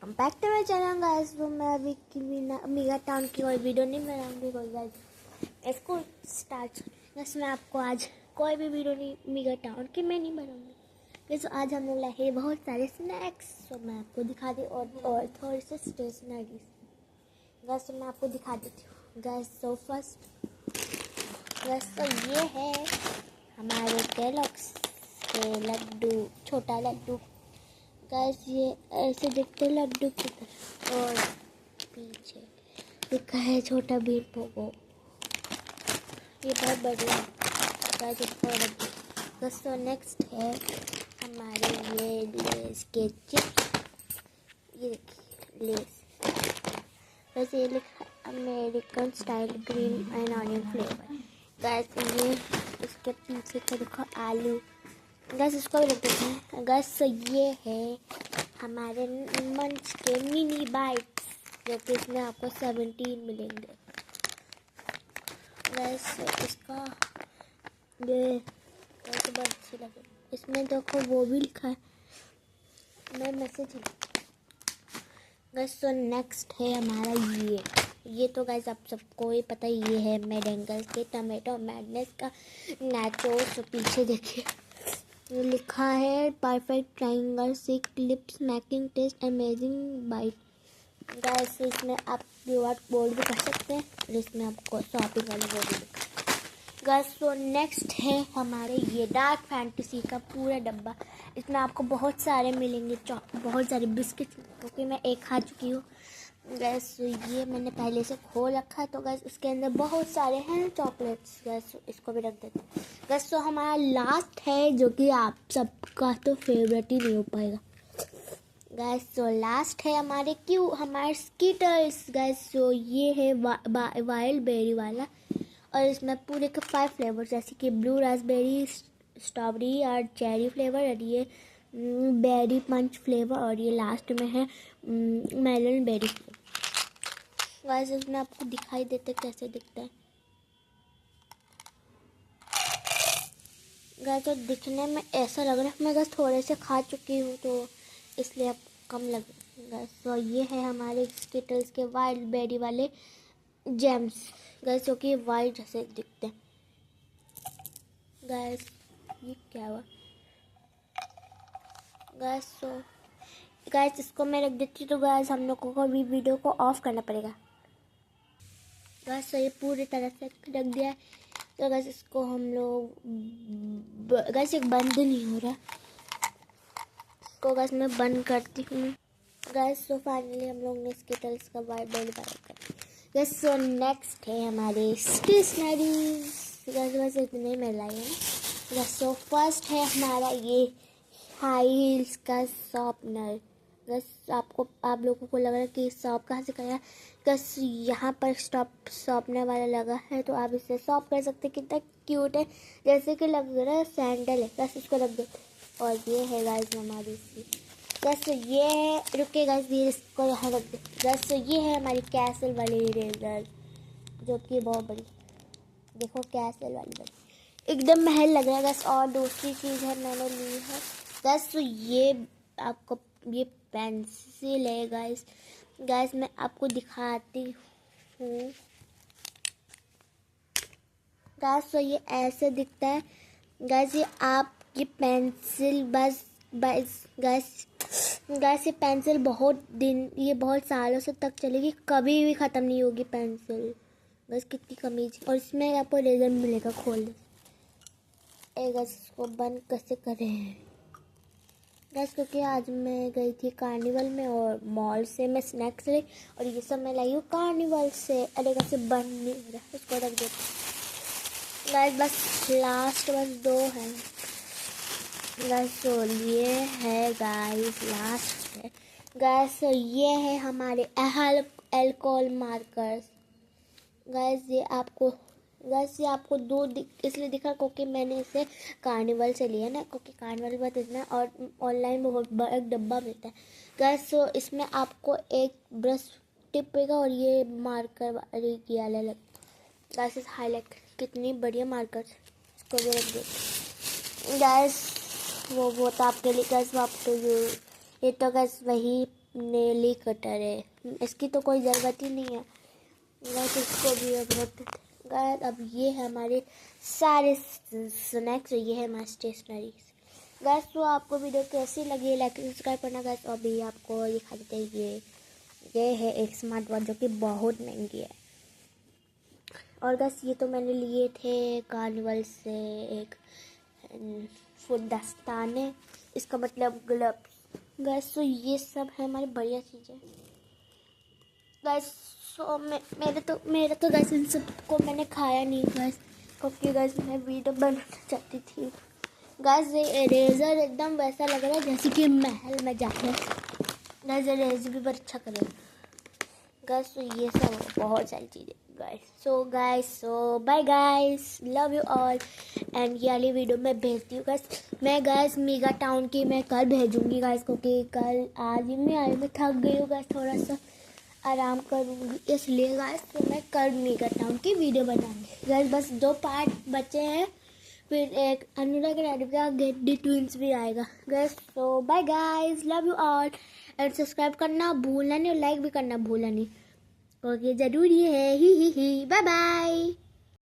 Back to my channel guys. तो मैं अभी मीगा टाउन की कोई वीडियो नहीं बनाऊंगी कोई गाइस। इसको स्टार्ट बस मैं आपको आज कोई भी वीडियो नहीं मीगा टाउन की मैं नहीं बनाऊंगी। तो आज हम लोग लाए बहुत सारे स्नैक्स तो मैं आपको दिखा दी और थोड़ी सी स्टेशनरी गैस तो मैं आपको दिखा देती हूँ गैस। सो फर्स्ट गैस तो ये है हमारे केलॉग्स के लड्डू, छोटा लड्डू गैस। ये ऐसे दिखते लड्डू की तरह और पीछे लिखा है छोटा भीम पोगो। ये बहुत बढ़िया गैस। इसको लड्डू गैस। तो नेक्स्ट है हमारे ये लेस के चिप्स। ये देखिए लेस वैसे ये लिखा है American style green and onion flavour gas. ये इसके पीछे का देखो आलू गैस। इसको भी रख देते हैं गैस। ये है हमारे मंच के मिनी बाइट्स जो कि इसमें आपको 17 मिलेंगे गैस। इसका ये कैसे बहुत अच्छी लगे। इसमें देखो वो भी लिखा है मैं मैसेज गैस। तो नेक्स्ट है हमारा ये तो गैस आप सबको ही पता ही ये है मेडेंगल्स के टमेटो मैडनेस का नाचोस। तो पीछे देखिए लिखा है perfect triangle sick lips making taste amazing bite gas. इसमें आप क्यूआर कोड भी कर सकते हैं और इसमें आपको शॉपिंग वाले वो भी लिखा गैस। तो नेक्स्ट है हमारे ये डार्क फैंटेसी का पूरा डब्बा। इसमें आपको बहुत सारे मिलेंगे बहुत सारे बिस्किट क्योंकि मैं एक खा चुकी हूँ गैस। ये मैंने पहले से खोल रखा है तो गैस इसके अंदर बहुत सारे हैं चॉकलेट्स गैस। इसको भी रख देते हैं गैस। तो हमारा लास्ट है जो कि आप सबका तो फेवरेट ही नहीं हो पाएगा गैस। तो लास्ट है हमारे स्कीटर्स गैस। तो ये है वाइल्ड बेरी वाला और इसमें पूरे के 5 फ्लेवर जैसे कि ब्लू रास्पबेरी, स्ट्रॉबेरी और चेरी फ्लेवर और ये बेरी पंच फ्लेवर और ये लास्ट में है मेलन बेरी फ्लेवर गाइस। इसमें आपको दिखाई देते कैसे दिखता है गाइस। तो दिखने में ऐसा लग रहा है मैं गाइस थोड़े से खा चुकी हूँ तो इसलिए अब कम लग गाइस। तो ये है हमारे स्किटल्स के वाइल्ड बेरी वाले जेम्स गाइस जो कि वाइट जैसे दिखते हैं गाइस। ये क्या हुआ गैस। तो गैस इसको मैं रख देती तो गैस हम लोगों को भी वीडियो को ऑफ करना पड़ेगा गैस। तो ये पूरी तरह से रख दिया है तो गैस इसको हम लोग गैस एक बंद नहीं हो रहा इसको गैस मैं बंद करती हूँ गैस। तो फाइनली हम लोग ने स्किटल्स का वाइट बेल कर गैस। तो नेक्स्ट है हमारे स्टेशनरी गैस। वैसे इतने में लाए हैं गैस। तो फर्स्ट है हमारा ये हाई हील्स का शॉर्पनर बस। आप लोगों को लग रहा है कि शॉप कहाँ से कराया बस यहाँ पर शॉर्पनर वाला लगा है तो आप इससे शॉप कर सकते हैं। कितना क्यूट है जैसे कि लग रहा है सैंडल है बस। इसको रख दो और ये है गाइस हमारी इसकी बस। ये है रुके गाइस ये इसको यहाँ रख दो बस। ये है हमारी कैसल वाली इरेजर जो कि बहुत बड़ी देखो कैसल वाली बड़ी एकदम महल लग रहा है बस। और दूसरी चीज़ है मैंने ली है गैस। तो ये आपको ये पेंसिल है गाइस। गाइस मैं आपको दिखाती हूँ गाइस। तो ये ऐसे दिखता है गाइस। ये आप ये पेंसिल बस गाइस ये पेंसिल ये बहुत सालों से तक चलेगी कभी भी ख़त्म नहीं होगी पेंसिल बस। कितनी कमीज और इसमें आपको रेजर मिलेगा खोल दे गाइस। इसको बंद कैसे करें गैस क्योंकि आज मैं गई थी कार्निवल में और मॉल से मैं स्नैक्स ली और ये सब मैं लाई हूँ कार्निवल से। अरे कैसे बंद नहीं हो रहा इसको रख देते गैस। बस लास्ट बस 2 हैं गैस। तो ये है गाइस लास्ट है गैस। तो ये है हमारे अल्कोहल मार्कर्स गैस। ये आपको 2 इसलिए दिखा क्योंकि मैंने इसे कार्निवल से लिया ना क्योंकि कार्निवल बहुत इतना और ऑनलाइन बहुत बड़ा एक डब्बा मिलता है गैस। तो इसमें आपको एक ब्रश टिप होगा और ये मार्कर वाली की अलग गैस। हाईलाइट कितनी बढ़िया मार्कर इसको भी रख दो गैस। वो तो आपके लिए गैस। वो आप तो ये तो गैस वही नेली कटर है, इसकी तो कोई ज़रूरत ही नहीं है गाइस, इसको भी अब रखते थे गाइस। अब ये है हमारे सारे स्नैक्स, ये है हमारी स्टेशनरी गाइस। तो आपको वीडियो कैसी लगी लाइक सब्सक्राइब करना गाइस। और अभी आपको दिखा देते हैं ये है एक स्मार्ट वॉच जो कि बहुत महंगी है। और गाइस ये तो मैंने लिए थे कार्निवल से एक फुलदस्ताने, इसका मतलब ग्लव्स गाइस। तो ये सब है हमारी बढ़िया चीज़ें गाइस। सो मेरा तो गाइस इन सब को मैंने खाया नहीं गाइस, क्योंकि गाइस मैं वीडियो बनाना चाहती थी गाइस। ये इरेजर एकदम वैसा लग रहा है जैसे कि महल में जाके गाइस, इरेजर भी बहुत अच्छा करेगा गाइस। तो ये सब बहुत सारी चीज़ें guys. So bye guys, love you all. And ये वाली वीडियो मैं भेजती हूँ गाइस। मैं गाइस मेगा टाउन की मैं कल भेजूँगी गाइस, क्योंकि कल आज ही मैं थक गई हूँ गाइस, थोड़ा सा आराम करूँगी इसलिए गाइस। तो मैं कल मेगा टाउन की वीडियो बनाऊँगी गाइस। बस 2 पार्ट बचे हैं, फिर एक अनुराग राठी का गेट दी ट्विंस भी आएगा गाइस। तो bye guys, love you all. And subscribe करना भूलना नहीं और लाइक भी करना भूलना नहीं, क्योंकि ज़रूरी है। ही बाय बाय।